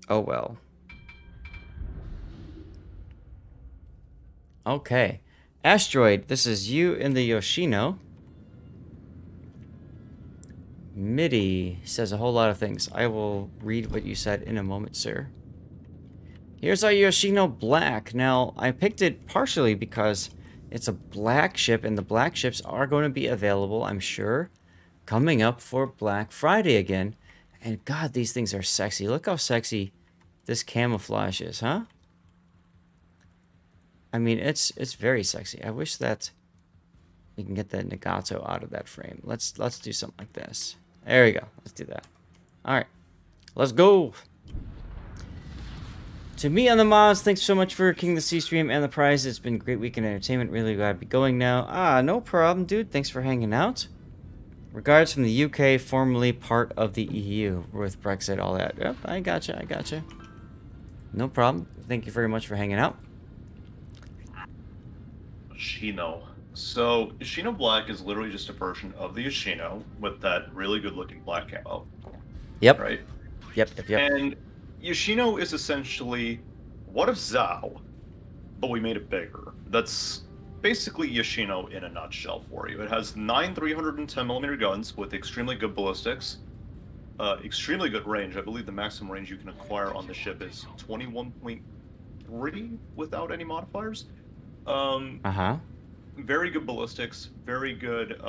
Oh well. Okay. Asteroid, this is you in the Yoshino. MIDI says a whole lot of things. I will read what you said in a moment, sir. Here's our Yoshino Black. Now, I picked it partially because it's a black ship, and the black ships are going to be available, I'm sure, coming up for Black Friday again. And God, these things are sexy. Look how sexy this camouflage is, huh? I mean, it's very sexy. I wish that we can get that Nagato out of that frame. Let's do something like this. There we go. Let's do that. All right. Let's go. To me on the mods, thanks so much for King of the Sea stream and the prize. It's been a great weekend entertainment. Really glad to be going now. Ah, no problem, dude. Thanks for hanging out. Regards from the UK, formerly part of the EU, with Brexit, all that. Yep, I gotcha. No problem. Thank you very much for hanging out. Yoshino. So, Yoshino Black is literally just a version of the Yoshino with that really good looking black camo. Yep. Right? Yep. And Yoshino is essentially what if Zao, but we made it bigger. That's basically Yoshino in a nutshell for you. It has 9 310mm guns with extremely good ballistics, extremely good range. I believe the maximum range you can acquire on the ship is 21.3 without any modifiers. Very good ballistics, very good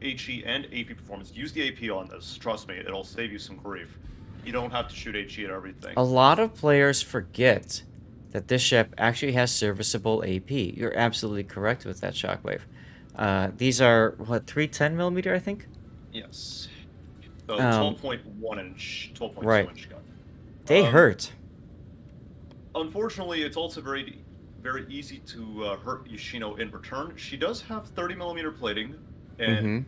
HE and AP performance. Use the AP on this. Trust me, it'll save you some grief. You don't have to shoot HE at everything. A lot of players forget that this ship actually has serviceable AP. You're absolutely correct with that, Shockwave. These are, what, 310mm, I think? Yes. 12.1 inch, 12.2 inch gun. They hurt. Unfortunately, it's also very easy to hurt Yoshino in return. She does have 30mm plating, and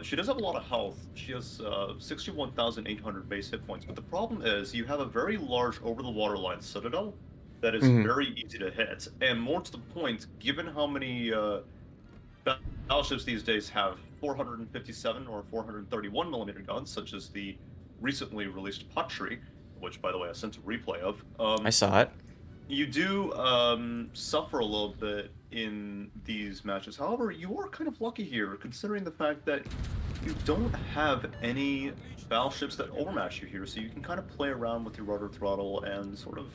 she does have a lot of health. She has 61,800 base hit points, but the problem is you have a very large over-the-water line citadel that is very easy to hit. And more to the point, given how many battleships these days have 457 or 431mm guns, such as the recently released Pottery, which, by the way, I sent a replay of. I saw it. You do suffer a little bit in these matches. However, you are kind of lucky here, considering the fact that you don't have any battleships that overmatch you here, so you can kind of play around with your rudder throttle and sort of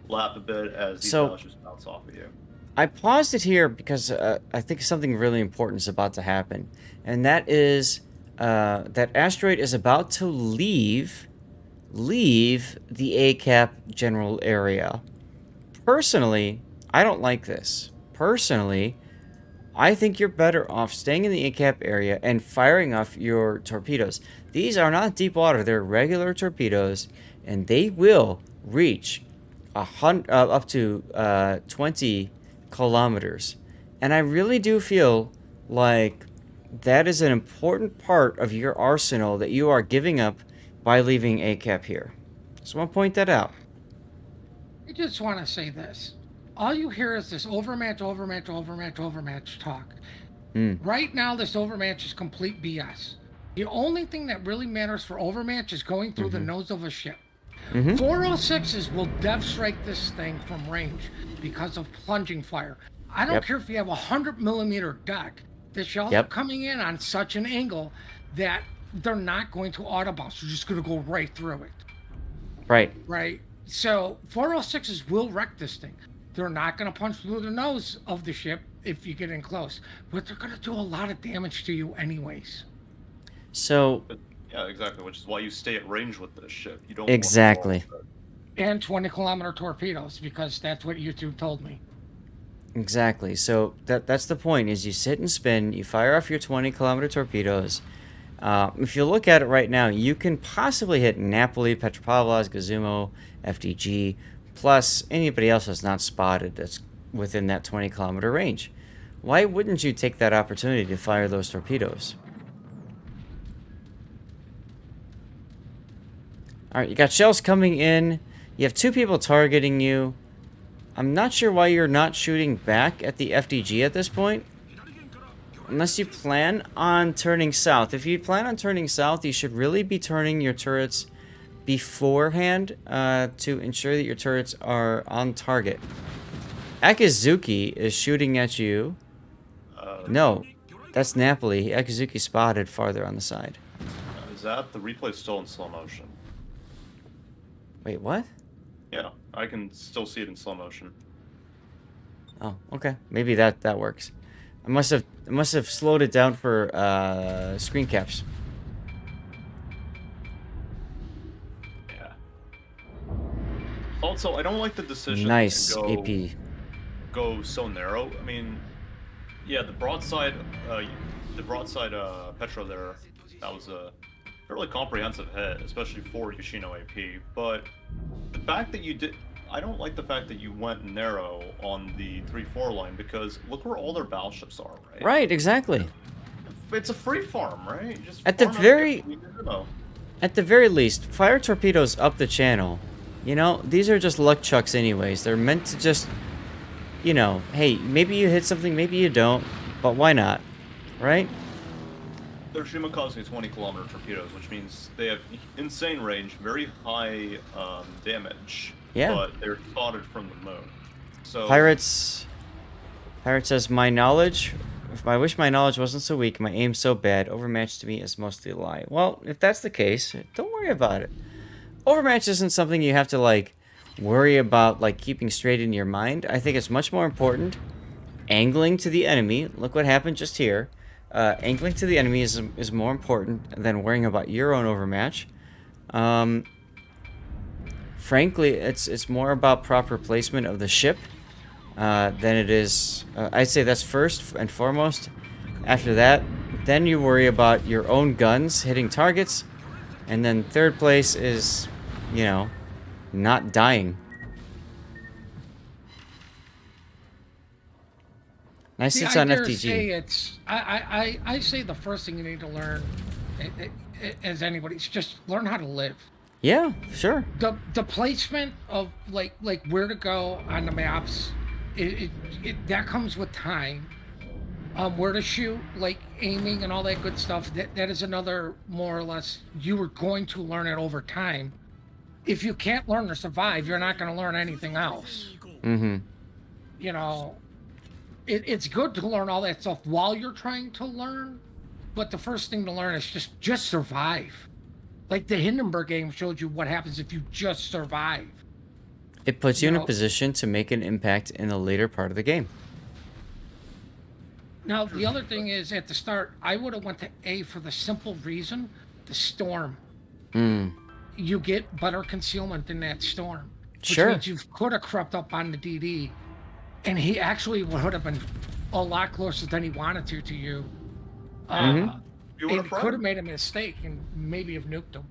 laugh a bit as these battleships bounce off of you. I paused it here because I think something really important is about to happen, and that is that Asteroid is about to leave the ACAP general area. Personally, I don't like this. Personally, I think you're better off staying in the ACAP area and firing off your torpedoes. These are not deep water. They're regular torpedoes, and they will reach up to 20 kilometers. And I really do feel like that is an important part of your arsenal that you are giving up by leaving ACAP here. Just want to point that out. I just want to say this. All you hear is this overmatch talk. Right now, this overmatch is complete BS. The only thing that really matters for overmatch is going through the nose of a ship. 406s will dev strike this thing from range because of plunging fire. I don't care if you have a 100mm deck. The shells are coming in on such an angle that they're not going to auto bounce. They're just going to go right through it. Right. So 406s will wreck this thing. They're not going to punch through the nose of the ship if you get in close, but they're going to do a lot of damage to you anyways. So. Yeah, exactly. Which is why you stay at range with this ship. You don't. Exactly. And 20-kilometer torpedoes, because that's what YouTube told me. Exactly. So that's the point. Is you sit and spin. You fire off your 20-kilometer torpedoes. If you look at it right now, you can possibly hit Napoli, Petropavlovsk, Gazumo, FDG, plus anybody else that's not spotted that's within that 20-kilometer range. Why wouldn't you take that opportunity to fire those torpedoes? All right, you got shells coming in. You have 2 people targeting you. I'm not sure why you're not shooting back at the FDG at this point. unless you plan on turning south. If you plan on turning south, you should really be turning your turrets beforehand to ensure that your turrets are on target. Akizuki is shooting at you. No, that's Napoli. Akizuki spotted farther on the side. Is that the replay still in slow motion? Wait, what? Yeah, I can still see it in slow motion. Oh, okay. Maybe that works. I must have slowed it down for screen caps. Yeah. Also, I don't like the decision Nice to AP. go so narrow. I mean, yeah, the broadside Petro there, that was a fairly comprehensive hit, especially for Yoshino AP. But the fact that you did, I don't like the fact that you went narrow on the 3-4 line, because look where all their battleships are, right? Right, exactly. It's a free farm, right? Just At the farm out very, ammo. at the very least, fire torpedoes up the channel. You know, these are just luck chucks anyways. They're meant to just, you know, hey, maybe you hit something, maybe you don't, but why not, right? They're Shimakaze 20-kilometer torpedoes, which means they have insane range, very high damage. Yeah. But they're spotted from the moon. So Pirate says, I wish my knowledge wasn't so weak, my aim so bad, overmatched to me is mostly a lie. Well, if that's the case, don't worry about it. Overmatch isn't something you have to, like, worry about, like, keeping straight in your mind. I think it's much more important angling to the enemy. Look what happened just here. Angling to the enemy is more important than worrying about your own overmatch. Frankly, it's more about proper placement of the ship than it is. I'd say that's first and foremost. After that, then you worry about your own guns hitting targets, and then third place is, you know, not dying. Nice hits on FTG. I say the first thing you need to learn, as anybody, is just learn how to live. Yeah, sure. The placement of like where to go on the maps, that comes with time. Where to shoot, like aiming and all that good stuff. That is another, more or less, you are going to learn it over time. If you can't learn to survive, you're not going to learn anything else. Mm-hmm. You know, it's good to learn all that stuff while you're trying to learn, but the first thing to learn is just survive. Like the Hindenburg game showed you what happens if you just survive. It puts you in a position to make an impact in the later part of the game. Now, the other thing is, at the start, I would have went to A for the simple reason, the storm. You get better concealment in that storm. Which means you could have crept up on the DD, and he actually would have been a lot closer than he wanted to you. It could have made a mistake and maybe have nuked him.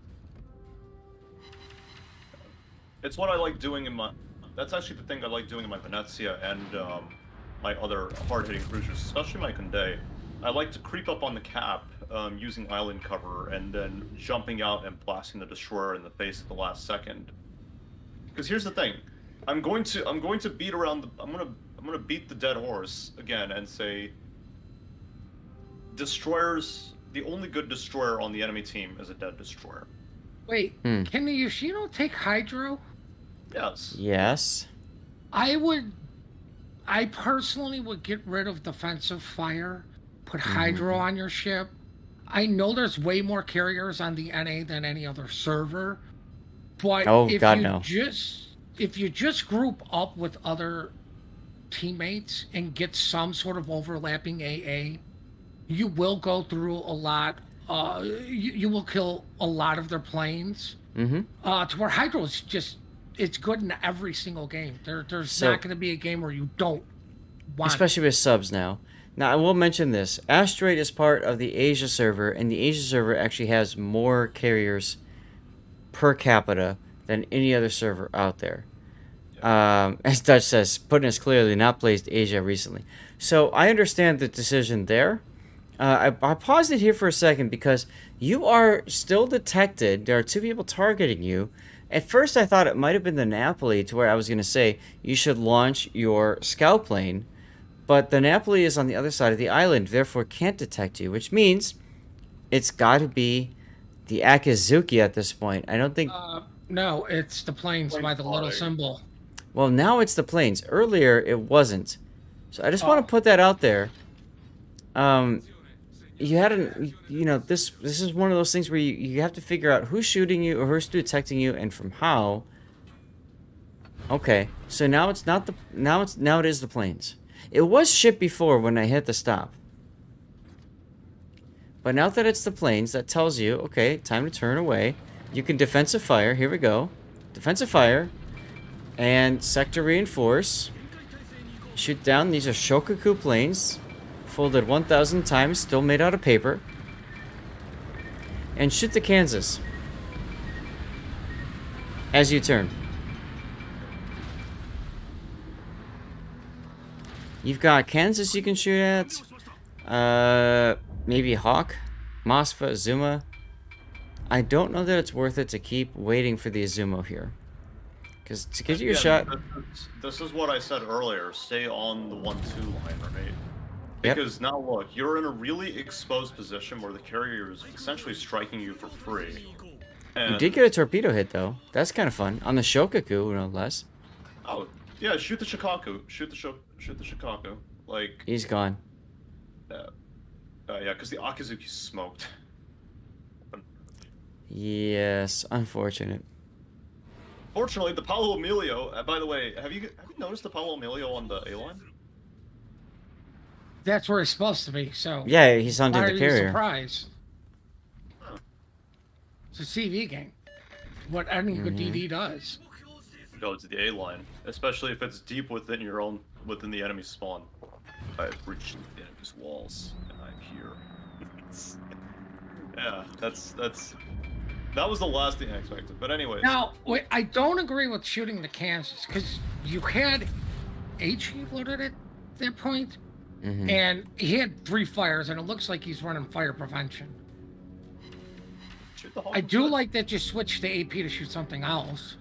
It's what I like doing in my... That's actually the thing I like doing in my Venezia and my other hard-hitting cruisers, especially my Condé. I like to creep up on the cap using island cover and then jumping out and blasting the destroyer in the face at the last second. Because here's the thing, I'm going to beat around the... I'm gonna beat the dead horse again and say, destroyers... The only good destroyer on the enemy team is a dead destroyer. Wait, can the Yoshino take Hydro? Yes. Yes. I personally would get rid of defensive fire, put Hydro on your ship. I know there's way more carriers on the NA than any other server, but if you just group up with other teammates and get some sort of overlapping AA, you will go through a lot. You will kill a lot of their planes. To where Hydro is just, it's good in every single game. There's not going to be a game where you don't want especially with subs now. Now, I will mention this. Asteroid is part of the Asia server, and the Asia server actually has more carriers per capita than any other server out there. As Dutch says, putting us clearly, not placed Asia recently. So I understand the decision there. I paused it here for a second because you are still detected. There are two people targeting you. At first, I thought it might have been the Napoli, to where I was going to say you should launch your scout plane But the Napoli is on the other side of the island, therefore can't detect you, which means it's got to be the Akizuki at this point. I don't think... No, it's the planes by the little symbol. Well, now it's the planes. Earlier, it wasn't. So I just want to put that out there. You hadn't... You know, this is one of those things where you have to figure out who's shooting you or who's detecting you and from how. Okay, so now it's not the... Now it is the planes. It was ship before when I hit the stop. But now that it's the planes, that tells you, okay, time to turn away. You can defensive fire. Here we go. Defensive fire. And sector reinforce. Shoot down. These are Shokaku planes. Folded 1,000 times. Still made out of paper. And shoot the Kansas. As you turn. You've got Kansas you can shoot at. Maybe Hawk, Mosfa, Azuma. I don't know that it's worth it to keep waiting for the Azumo here. Because to give you a shot... This is what I said earlier. Stay on the 1-2 line, right? Because now look, you're in a really exposed position where the carrier is essentially striking you for free. And you did get a torpedo hit, though. That's kind of fun. On the Shokaku, no less. Oh, yeah, shoot the Shikaku. Shoot the Shikaku. Like... He's gone. Yeah, because the Akizuki smoked. Yes, unfortunate. Fortunately, the Paolo Emilio. By the way, have you noticed the Paolo Emilio on the A line? That's where it's supposed to be. So yeah, he's under why the are carrier. you surprised? It's a CV game. What any good DD does. Go to the A line, especially if it's deep within the enemy spawn. I have breached the enemy's walls. Here. Yeah, that was the last thing I expected. But anyway. Now, wait, I don't agree with shooting the Kansas because you had HE loaded at that point, and he had 3 fires, and it looks like he's running fire prevention. I do like that you switched to AP to shoot something else.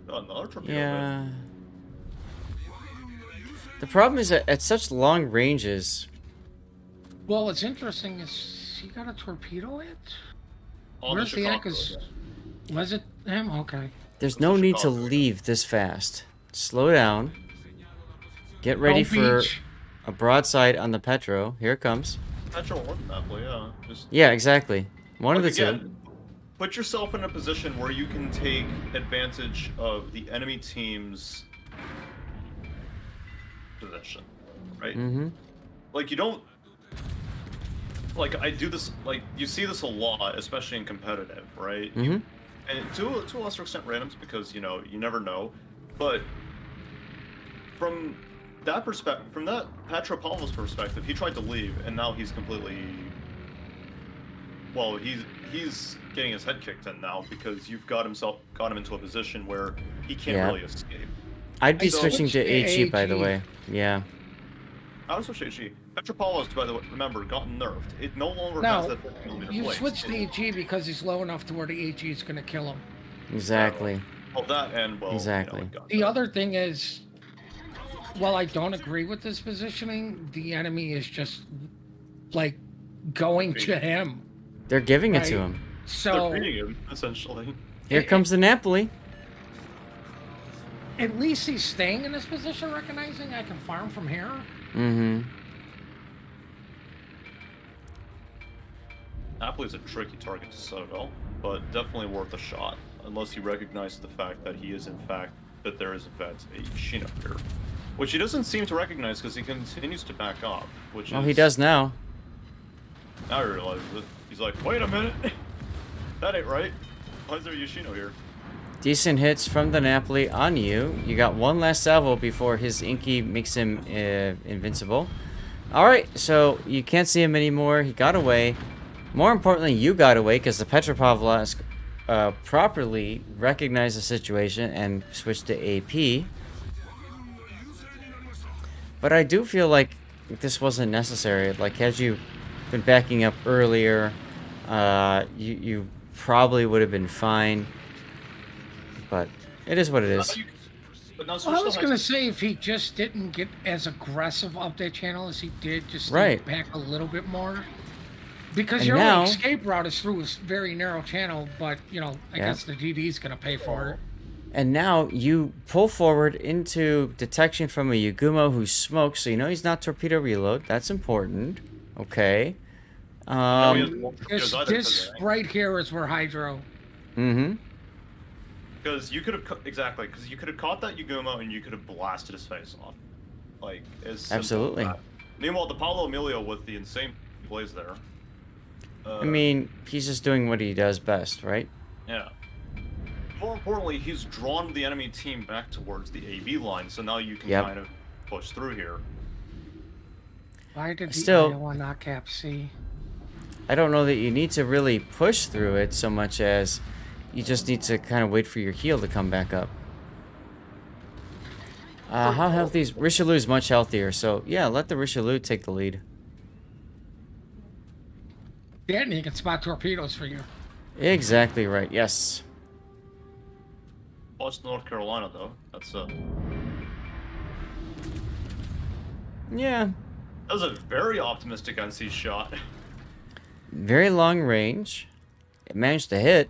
Another torpedo. Yeah. The problem is that at such long ranges. Well, what's interesting is he got a torpedo hit? Where's the Akaz? Was it him? Okay. There's no need to leave this fast. Slow down. Get ready for a broadside on the Petro. Here it comes. Petro or the Napoli, yeah. Yeah, exactly. One of the two. Put yourself in a position where you can take advantage of the enemy team's position, right? Like, you don't... Like, I do this, like, you see this a lot, especially in competitive, right? And to a lesser extent randoms, because, you know, you never know. But from that perspective, from that Petropavlov's perspective, he tried to leave, and now he's completely... Well, he's getting his head kicked in now, because you've got him into a position where he can't really escape. I'd be switching to HE, by the way. Yeah. I would switch to HE. Petropavlov's, by the way, remember, gotten nerfed. It no longer has that 50mm you blade. switched to HE because he's low enough to where the HE is going to kill him. Exactly. Well, that and, well... Exactly. You know, the other thing is, while I don't agree with this positioning, the enemy is just, like, going to him. They're giving it to him. So... They're beating him, essentially. Here comes the Napoli. At least he's staying in this position, recognizing I can farm from here. Napoli's a tricky target to Citadel, but definitely worth a shot, unless he recognizes the fact that he is in fact, that there is in fact a Yoshino here. Which he doesn't seem to recognize because he continues to back off, which he does now. Now he realizes it. He's like, wait a minute! That ain't right. Why is there a Yoshino here? Decent hits from the Napoli on you. You got one last salvo before his Inky makes him invincible. Alright, so you can't see him anymore. He got away. More importantly, you got away because the Petropavlovsk properly recognized the situation and switched to AP. But I do feel like this wasn't necessary. Like, had you been backing up earlier, you probably would have been fine. But it is what it is. But now Well, I still was has gonna say if he just didn't get as aggressive up that channel as he did, just stay Right. back a little bit more. Because And your only now, escape route is through a very narrow channel, but I yeah. guess the DD's gonna pay for it. And now you pull forward into detection from a Yugumo who smokes, so you know he's not torpedo reload. That's important. Okay. no, he has more torpedoes either because This of that. right here is where Hydro. Mm-hmm. Because you could have exactly because you could have caught that Yugumo and you could have blasted his face off, like as simple Absolutely. as that. Meanwhile, the Paulo Emilio with the insane blaze there. I mean, he's just doing what he does best, right? Yeah. More importantly, he's drawn the enemy team back towards the AB line, so now you can kind of push through here. Why did the Still, Iowa not cap C? I don't know that you need to really push through it so much as you just need to kind of wait for your heal to come back up. How healthy is... Richelieu is much healthier, so yeah, let the Richelieu take the lead. Yeah, and he can spot torpedoes for you. Exactly right, yes. Plus North Carolina, though. That's Yeah. That was a very optimistic NC shot. Very long range. It managed to hit.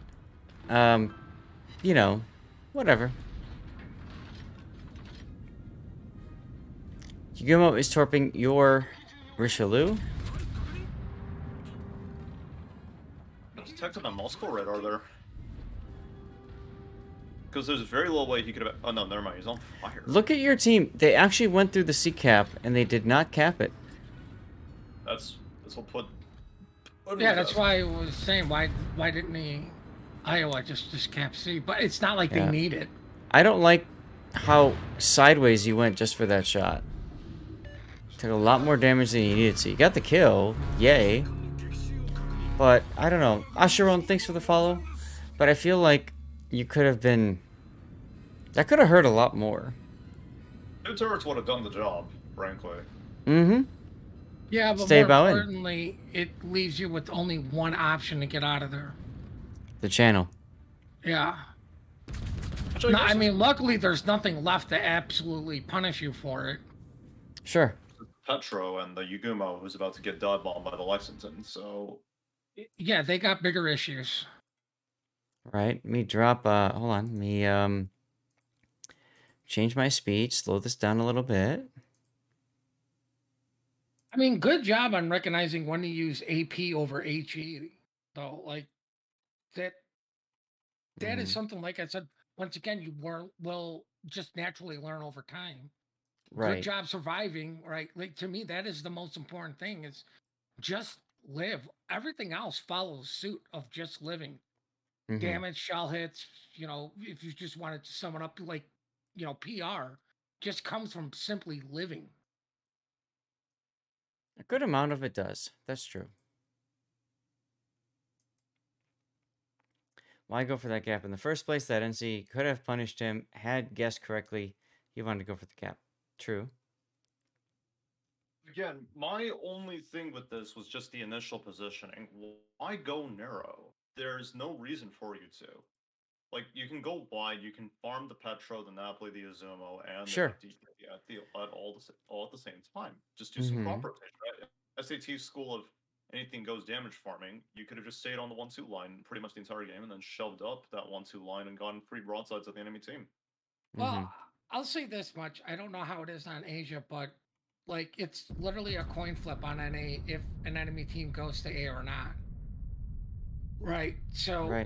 You know, whatever. Yugumo is torping your Richelieu. Detected on Moscow radar there. Because there's very little way he could have... Oh, no, never mind. He's on fire. Look at your team. They actually went through the C cap, and they did not cap it. That's what put... Yeah, that's why I was saying, why didn't he... Iowa just cap C? But it's not like they need it. I don't like how sideways you went just for that shot. Took a lot more damage than you needed to. You got the kill. Yay. But, I don't know. Asheron, thanks for the follow. But I feel like you could have been... That could have hurt a lot more. 2 turrets would have done the job, frankly. Mm-hmm. Yeah, but Stay more importantly, it leaves you with only one option to get out of there. The channel. Yeah. No, I mean, luckily there's nothing left to absolutely punish you for it. Sure. Petro and the Yugumo, who's about to get dive bombed by the Lexington, so... Yeah, they got bigger issues. Right. Let me drop, hold on. Let me, change my speed, slow this down a little bit. I mean, good job on recognizing when to use AP over HE, though. Like, that is something, like I said, once again, you will just naturally learn over time. Right. Good job surviving, right? Like, to me, that is the most important thing, is just live. Everything else follows suit of just living. Damage, shell hits, if you just wanted to sum it up, like, PR just comes from simply living. A good amount of it does. That's true. Why go for that gap in the first place? That NC could have punished him, had guessed correctly. He wanted to go for the gap. True. Again, my only thing with this was just the initial positioning. Why go narrow? There's no reason for you to. Like, you can go wide, you can farm the Petro, the Napoli, the Izumo, and the all at the same time. Just do some crop rotation, right? SAT school of anything goes damage farming, you could have just stayed on the 1-2 line pretty much the entire game and then shoved up that 1-2 line and gotten free broadsides at the enemy team. Well, I'll say this much. I don't know how it is on Asia, but like, it's literally a coin flip on NA if an enemy team goes to A or not. Right. So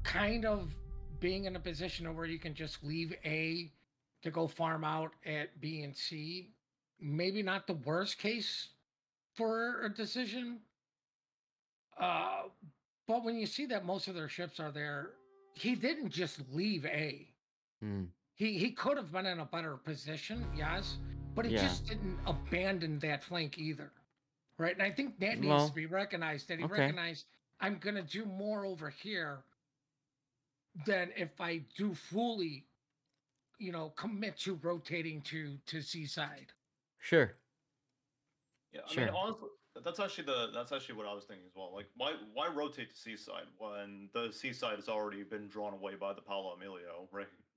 kind of being in a position where you can just leave A to go farm out at B and C, maybe not the worst case for a decision. But when you see that most of their ships are there, he didn't just leave A. He could have been in a better position, yes, but he just didn't abandon that flank either, right? And I think that needs to be recognized, that he recognized, I'm going to do more over here than if I do fully, commit to rotating to Seaside. Sure. Yeah, I mean, honestly, That's actually what I was thinking as well. Like, why rotate to Seaside when the Seaside has already been drawn away by the Paolo Emilio,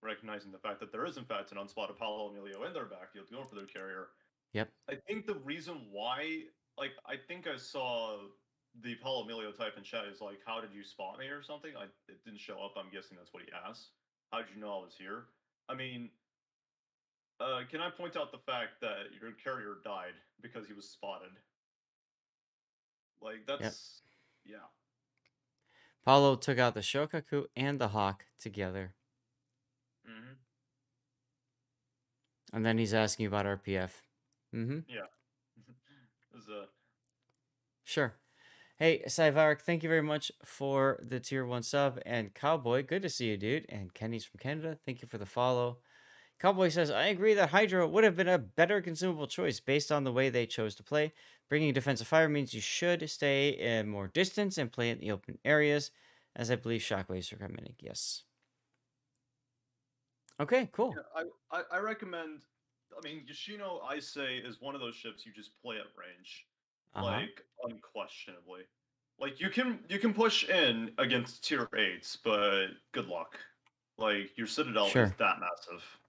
recognizing the fact that there is in fact an unspotted Paolo Emilio in their backfield going for their carrier. Yep. I think the reason why, like, I think I saw the Paolo Emilio type in chat is like, "How did you spot me?" or something. It didn't show up. I'm guessing that's what he asked. How did you know I was here? I mean, can I point out the fact that your carrier died because he was spotted? Like, Yep. that's, yeah. Paulo took out the Shokaku and the Hawk together. Mm-hmm. And then he's asking about RPF. Mm-hmm. Yeah. It was, Sure. Hey, Cyvark, thank you very much for the tier 1 sub. And Cowboy, good to see you, dude. And Kenny's from Canada, thank you for the follow. Cowboy says, I agree that Hydra would have been a better consumable choice based on the way they chose to play. Bringing defensive fire means you should stay in more distance and play in the open areas, as I believe shockwaves are coming. Yes. Okay, cool. yeah, I recommend, I mean, Yoshino, I say, is one of those ships you just play at range. Like, unquestionably. Like, you can push in against tier 8s, but good luck. Like, your Citadel is Sure. that massive.